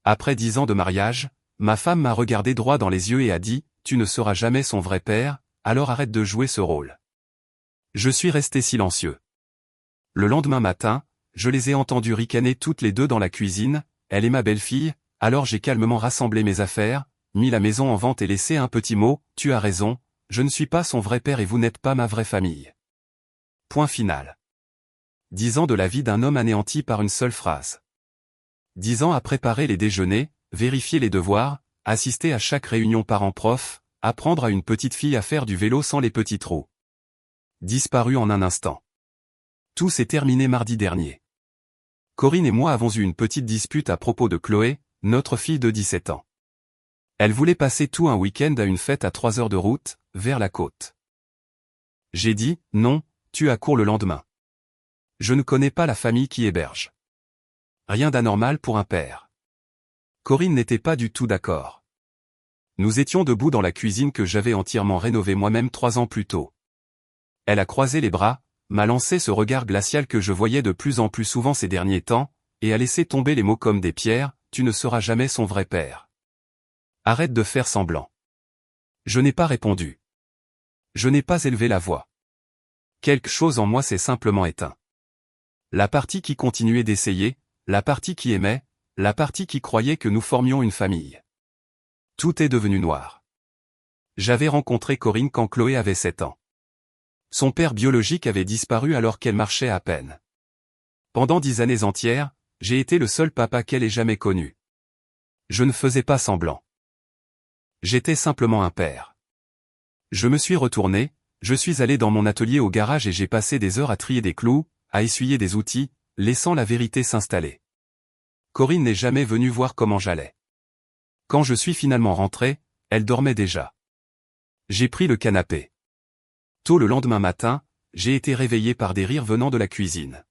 Après 10 ans de mariage, ma femme m'a regardé droit dans les yeux et a dit, « Tu ne seras jamais son vrai père, alors arrête de jouer ce rôle. » Je suis resté silencieux. Le lendemain matin, je les ai entendues ricaner toutes les deux dans la cuisine, elle et ma belle-fille, alors j'ai calmement rassemblé mes affaires, mis la maison en vente et laissé un petit mot, « Tu as raison, je ne suis pas son vrai père et vous n'êtes pas ma vraie famille. » Point final. 10 ans de la vie d'un homme anéanti par une seule phrase. 10 ans à préparer les déjeuners, vérifier les devoirs, assister à chaque réunion parents-prof, apprendre à une petite fille à faire du vélo sans les petits trous. Disparu en un instant. Tout s'est terminé mardi dernier. Corinne et moi avons eu une petite dispute à propos de Chloé, notre fille de 17 ans. Elle voulait passer tout un week-end à une fête à 3 heures de route, vers la côte. J'ai dit, non, tu as cours le lendemain. Je ne connais pas la famille qui héberge. Rien d'anormal pour un père. Corinne n'était pas du tout d'accord. Nous étions debout dans la cuisine que j'avais entièrement rénovée moi-même 3 ans plus tôt. Elle a croisé les bras, m'a lancé ce regard glacial que je voyais de plus en plus souvent ces derniers temps, et a laissé tomber les mots comme des pierres, « Tu ne seras jamais son vrai père. Arrête de faire semblant. » Je n'ai pas répondu. Je n'ai pas élevé la voix. Quelque chose en moi s'est simplement éteint. La partie qui continuait d'essayer, la partie qui aimait, la partie qui croyait que nous formions une famille. Tout est devenu noir. J'avais rencontré Corinne quand Chloé avait 7 ans. Son père biologique avait disparu alors qu'elle marchait à peine. Pendant 10 années entières, j'ai été le seul papa qu'elle ait jamais connu. Je ne faisais pas semblant. J'étais simplement un père. Je me suis retourné, je suis allé dans mon atelier au garage et j'ai passé des heures à trier des clous, à essuyer des outils, laissant la vérité s'installer. Corinne n'est jamais venue voir comment j'allais. Quand je suis finalement rentré, elle dormait déjà. J'ai pris le canapé. Tôt le lendemain matin, j'ai été réveillé par des rires venant de la cuisine.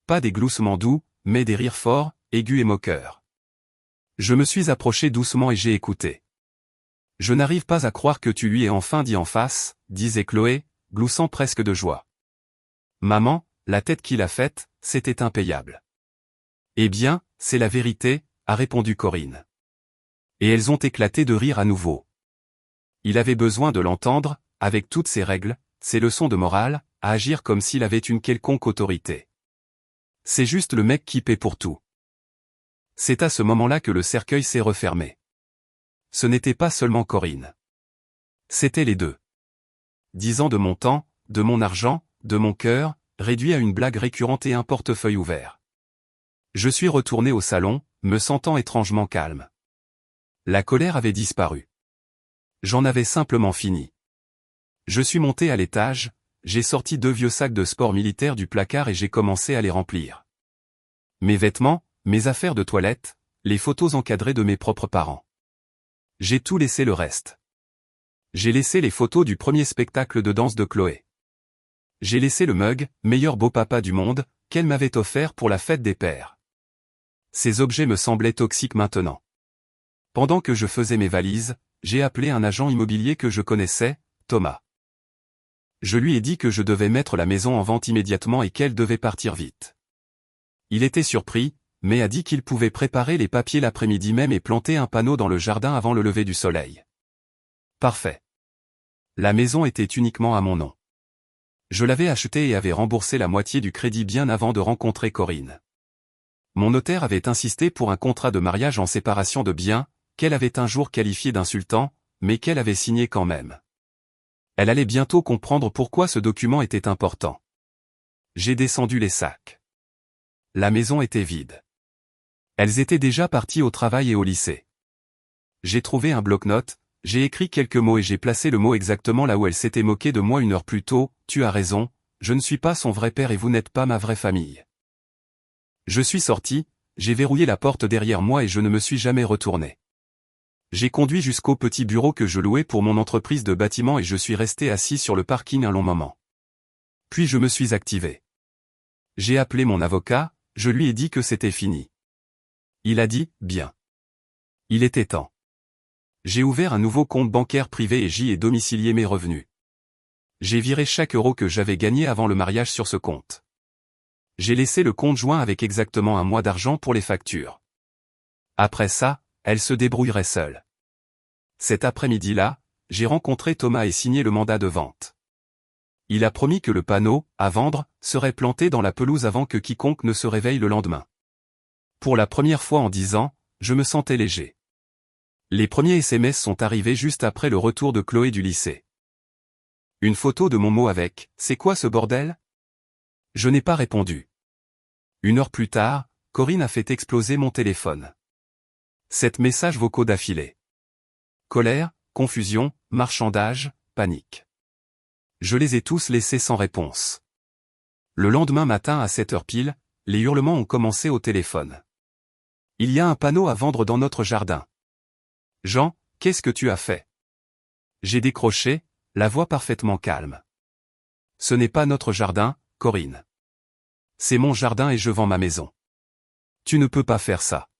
Pas des gloussements doux, mais des rires forts, aigus et moqueurs. Je me suis approché doucement et j'ai écouté. « Je n'arrive pas à croire que tu lui aies enfin dit en face, » disait Chloé, gloussant presque de joie. « Maman, la tête qu'il a faite, c'était impayable. » « Eh bien, c'est la vérité, » a répondu Corinne. Et elles ont éclaté de rire à nouveau. Il avait besoin de l'entendre, avec toutes ses règles, ses leçons de morale, à agir comme s'il avait une quelconque autorité. C'est juste le mec qui paie pour tout. C'est à ce moment-là que le cercueil s'est refermé. Ce n'était pas seulement Corinne. C'était les deux. 10 ans de mon temps, de mon argent, de mon cœur, réduits à une blague récurrente et un portefeuille ouvert. Je suis retourné au salon, me sentant étrangement calme. La colère avait disparu. J'en avais simplement fini. Je suis monté à l'étage, j'ai sorti 2 vieux sacs de sport militaire du placard et j'ai commencé à les remplir. Mes vêtements, mes affaires de toilette, les photos encadrées de mes propres parents. J'ai tout laissé le reste. J'ai laissé les photos du premier spectacle de danse de Chloé. J'ai laissé le mug, meilleur beau-papa du monde, qu'elle m'avait offert pour la fête des pères. Ces objets me semblaient toxiques maintenant. Pendant que je faisais mes valises, j'ai appelé un agent immobilier que je connaissais, Thomas. Je lui ai dit que je devais mettre la maison en vente immédiatement et qu'elle devait partir vite. Il était surpris, mais a dit qu'il pouvait préparer les papiers l'après-midi même et planter un panneau dans le jardin avant le lever du soleil. Parfait. La maison était uniquement à mon nom. Je l'avais achetée et avais remboursé la moitié du crédit bien avant de rencontrer Corinne. Mon notaire avait insisté pour un contrat de mariage en séparation de biens, qu'elle avait un jour qualifié d'insultant, mais qu'elle avait signé quand même. Elle allait bientôt comprendre pourquoi ce document était important. J'ai descendu les sacs. La maison était vide. Elles étaient déjà parties au travail et au lycée. J'ai trouvé un bloc-notes, j'ai écrit quelques mots et j'ai placé le mot exactement là où elle s'était moquée de moi 1 heure plus tôt, « Tu as raison, je ne suis pas son vrai père et vous n'êtes pas ma vraie famille. » Je suis sorti, j'ai verrouillé la porte derrière moi et je ne me suis jamais retourné. J'ai conduit jusqu'au petit bureau que je louais pour mon entreprise de bâtiment et je suis resté assis sur le parking un long moment. Puis je me suis activé. J'ai appelé mon avocat, je lui ai dit que c'était fini. Il a dit, bien. Il était temps. J'ai ouvert un nouveau compte bancaire privé et j'y ai domicilié mes revenus. J'ai viré chaque euro que j'avais gagné avant le mariage sur ce compte. J'ai laissé le compte joint avec exactement 1 mois d'argent pour les factures. Après ça, elle se débrouillerait seule. Cet après-midi-là, j'ai rencontré Thomas et signé le mandat de vente. Il a promis que le panneau « à vendre » serait planté dans la pelouse avant que quiconque ne se réveille le lendemain. Pour la première fois en 10 ans, je me sentais léger. Les premiers SMS sont arrivés juste après le retour de Chloé du lycée. Une photo de mon mot avec « C'est quoi ce bordel ?» Je n'ai pas répondu. 1 heure plus tard, Corinne a fait exploser mon téléphone. 7 messages vocaux d'affilée. Colère, confusion, marchandage, panique. Je les ai tous laissés sans réponse. Le lendemain matin à 7 heures pile, les hurlements ont commencé au téléphone. Il y a un panneau à vendre dans notre jardin. Jean, qu'est-ce que tu as fait? J'ai décroché, la voix parfaitement calme. Ce n'est pas notre jardin, Corinne. C'est mon jardin et je vends ma maison. Tu ne peux pas faire ça.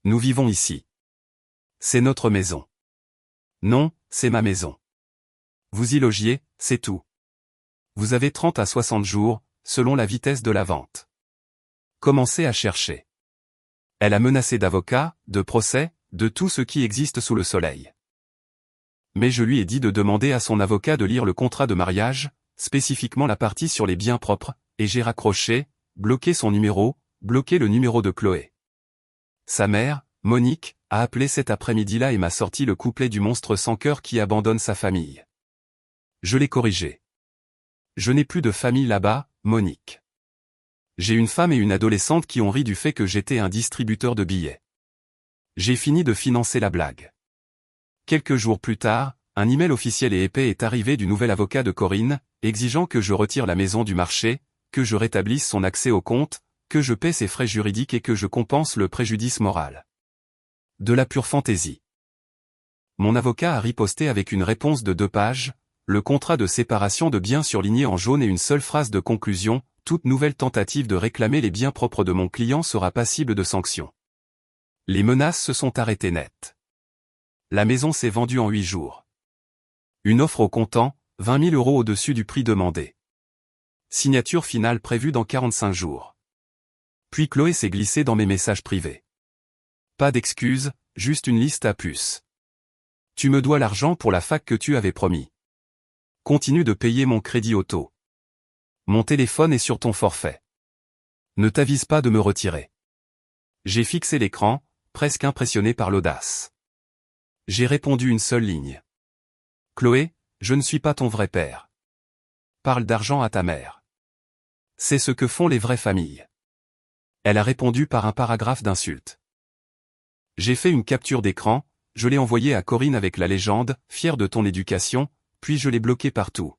Nous vivons ici. C'est notre maison. Non, c'est ma maison. Vous y logiez, c'est tout. Vous avez 30 à 60 jours, selon la vitesse de la vente. Commencez à chercher. Elle a menacé d'avocats, de procès, de tout ce qui existe sous le soleil. Mais je lui ai dit de demander à son avocat de lire le contrat de mariage, spécifiquement la partie sur les biens propres, et j'ai raccroché, bloqué son numéro, bloqué le numéro de Chloé. Sa mère, Monique, a appelé cet après-midi-là et m'a sorti le couplet du monstre sans cœur qui abandonne sa famille. Je l'ai corrigé. Je n'ai plus de famille là-bas, Monique. J'ai une femme et une adolescente qui ont ri du fait que j'étais un distributeur de billets. J'ai fini de financer la blague. Quelques jours plus tard, un email officiel et épais est arrivé du nouvel avocat de Corinne, exigeant que je retire la maison du marché, que je rétablisse son accès au compte, que je paie ses frais juridiques et que je compense le préjudice moral. De la pure fantaisie. Mon avocat a riposté avec une réponse de 2 pages, le contrat de séparation de biens surligné en jaune et une seule phrase de conclusion, toute nouvelle tentative de réclamer les biens propres de mon client sera passible de sanctions. Les menaces se sont arrêtées net. La maison s'est vendue en 8 jours. Une offre au comptant, 20 000 € au-dessus du prix demandé. Signature finale prévue dans 45 jours. Puis Chloé s'est glissée dans mes messages privés. Pas d'excuses, juste une liste à puces. Tu me dois l'argent pour la fac que tu avais promis. Continue de payer mon crédit auto. Mon téléphone est sur ton forfait. Ne t'avise pas de me retirer. J'ai fixé l'écran, presque impressionné par l'audace. J'ai répondu une seule ligne. Chloé, je ne suis pas ton vrai père. Parle d'argent à ta mère. C'est ce que font les vraies familles. Elle a répondu par un paragraphe d'insultes. J'ai fait une capture d'écran, je l'ai envoyée à Corinne avec la légende, fière de ton éducation, puis je l'ai bloquée partout.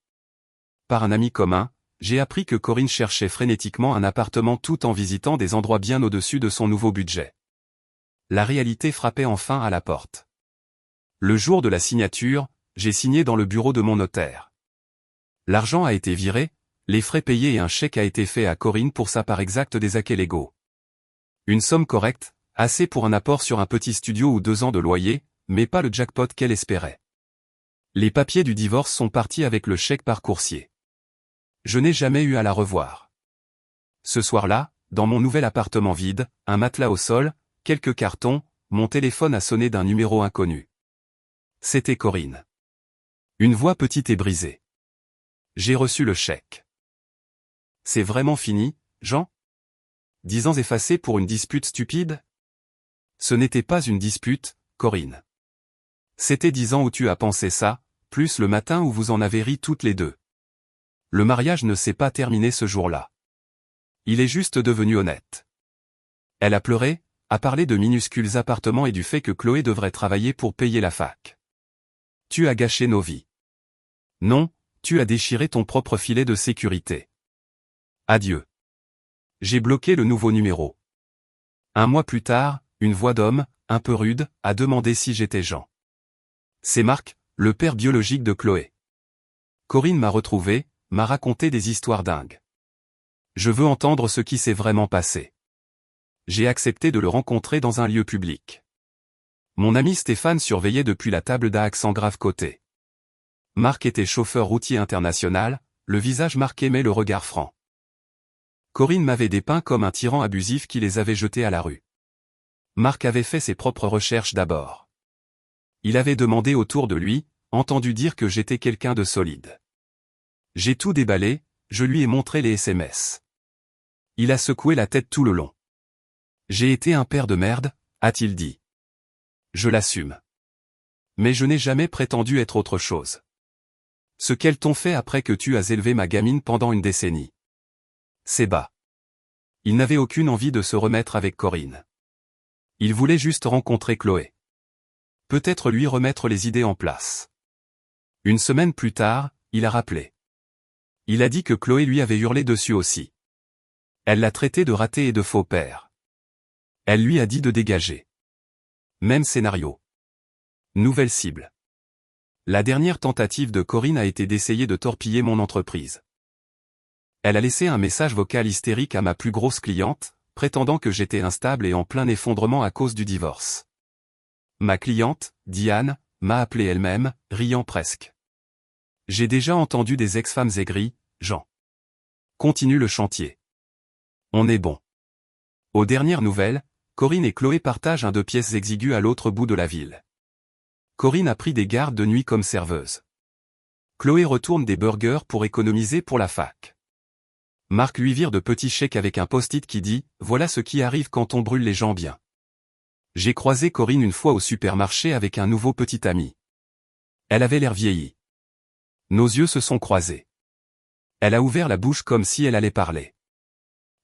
Par un ami commun, j'ai appris que Corinne cherchait frénétiquement un appartement tout en visitant des endroits bien au-dessus de son nouveau budget. La réalité frappait enfin à la porte. Le jour de la signature, j'ai signé dans le bureau de mon notaire. L'argent a été viré, les frais payés et un chèque a été fait à Corinne pour sa part exacte des acquis légaux. Une somme correcte, assez pour un apport sur un petit studio ou 2 ans de loyer, mais pas le jackpot qu'elle espérait. Les papiers du divorce sont partis avec le chèque par coursier. Je n'ai jamais eu à la revoir. Ce soir-là, dans mon nouvel appartement vide, un matelas au sol, quelques cartons, mon téléphone a sonné d'un numéro inconnu. C'était Corinne. Une voix petite et brisée. J'ai reçu le chèque. C'est vraiment fini, Jean? 10 ans effacés pour une dispute stupide? Ce n'était pas une dispute, Corinne. C'était 10 ans où tu as pensé ça, plus le matin où vous en avez ri toutes les deux. Le mariage ne s'est pas terminé ce jour-là. Il est juste devenu honnête. Elle a pleuré, a parlé de minuscules appartements et du fait que Chloé devrait travailler pour payer la fac. Tu as gâché nos vies. Non, tu as déchiré ton propre filet de sécurité. Adieu. J'ai bloqué le nouveau numéro. 1 mois plus tard, une voix d'homme, un peu rude, a demandé si j'étais Jean. C'est Marc, le père biologique de Chloé. Corinne m'a retrouvé, m'a raconté des histoires dingues. Je veux entendre ce qui s'est vraiment passé. J'ai accepté de le rencontrer dans un lieu public. Mon ami Stéphane surveillait depuis la table d'à accent grave côté. Marc était chauffeur routier international, le visage marqué mais le regard franc. Corinne m'avait dépeint comme un tyran abusif qui les avait jetés à la rue. Marc avait fait ses propres recherches d'abord. Il avait demandé autour de lui, entendu dire que j'étais quelqu'un de solide. J'ai tout déballé, je lui ai montré les SMS. Il a secoué la tête tout le long. J'ai été un père de merde, a-t-il dit. Je l'assume. Mais je n'ai jamais prétendu être autre chose. Ce qu'elles t'ont fait après que tu as élevé ma gamine pendant une décennie. C'est bas. Il n'avait aucune envie de se remettre avec Corinne. Il voulait juste rencontrer Chloé. Peut-être lui remettre les idées en place. Une semaine plus tard, il a rappelé. Il a dit que Chloé lui avait hurlé dessus aussi. Elle l'a traité de raté et de faux père. Elle lui a dit de dégager. Même scénario. Nouvelle cible. La dernière tentative de Corinne a été d'essayer de torpiller mon entreprise. Elle a laissé un message vocal hystérique à ma plus grosse cliente, prétendant que j'étais instable et en plein effondrement à cause du divorce. Ma cliente, Diane, m'a appelé elle-même, riant presque. J'ai déjà entendu des ex-femmes aigries, Jean. Continue le chantier. On est bon. Aux dernières nouvelles, Corinne et Chloé partagent un 2 pièces exigu à l'autre bout de la ville. Corinne a pris des gardes de nuit comme serveuse. Chloé retourne des burgers pour économiser pour la fac. Marc lui vire de petits chèques avec un post-it qui dit « Voilà ce qui arrive quand on brûle les gens bien ». J'ai croisé Corinne une fois au supermarché avec un nouveau petit ami. Elle avait l'air vieillie. Nos yeux se sont croisés. Elle a ouvert la bouche comme si elle allait parler.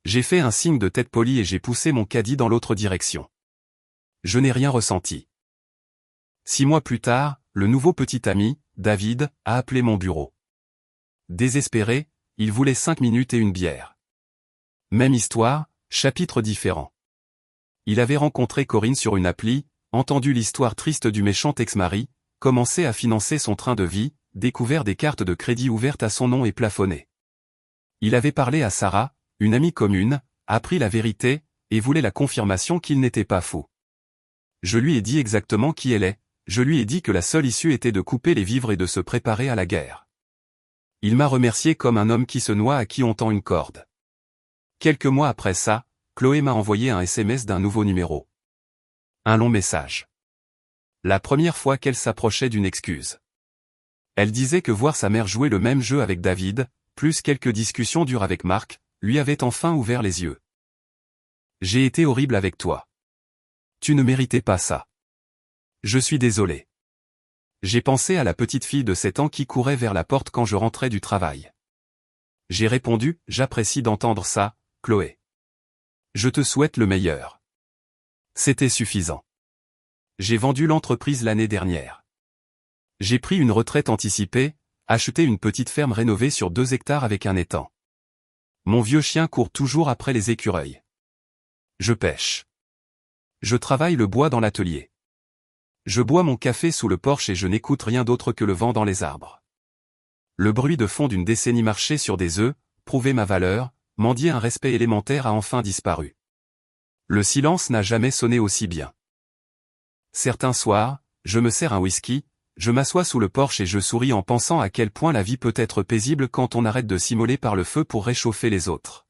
J'ai fait un signe de tête polie et j'ai poussé mon caddie dans l'autre direction. Je n'ai rien ressenti. 6 mois plus tard, le nouveau petit ami, David, a appelé mon bureau. Désespéré, il voulait 5 minutes et une bière. Même histoire, chapitre différent. Il avait rencontré Corinne sur une appli, entendu l'histoire triste du méchant ex-mari, commencé à financer son train de vie, découvert des cartes de crédit ouvertes à son nom et plafonnées. Il avait parlé à Sarah, une amie commune, appris la vérité, et voulait la confirmation qu'il n'était pas fou. Je lui ai dit exactement qui elle est, je lui ai dit que la seule issue était de couper les vivres et de se préparer à la guerre. Il m'a remercié comme un homme qui se noie à qui on tend une corde. Quelques mois après ça, Chloé m'a envoyé un SMS d'un nouveau numéro. Un long message. La première fois qu'elle s'approchait d'une excuse. Elle disait que voir sa mère jouer le même jeu avec David, plus quelques discussions dures avec Marc, lui avait enfin ouvert les yeux. J'ai été horrible avec toi. Tu ne méritais pas ça. Je suis désolé. J'ai pensé à la petite fille de 7 ans qui courait vers la porte quand je rentrais du travail. J'ai répondu, j'apprécie d'entendre ça, Chloé. Je te souhaite le meilleur. C'était suffisant. J'ai vendu l'entreprise l'année dernière. J'ai pris une retraite anticipée, acheté une petite ferme rénovée sur 2 hectares avec un étang. Mon vieux chien court toujours après les écureuils. Je pêche. Je travaille le bois dans l'atelier. Je bois mon café sous le porche et je n'écoute rien d'autre que le vent dans les arbres. Le bruit de fond d'une décennie marchée sur des œufs, prouver ma valeur, mendier un respect élémentaire a enfin disparu. Le silence n'a jamais sonné aussi bien. Certains soirs, je me sers un whisky, je m'assois sous le porche et je souris en pensant à quel point la vie peut être paisible quand on arrête de s'immoler par le feu pour réchauffer les autres.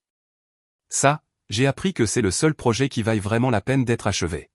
Ça, j'ai appris que c'est le seul projet qui vaille vraiment la peine d'être achevé.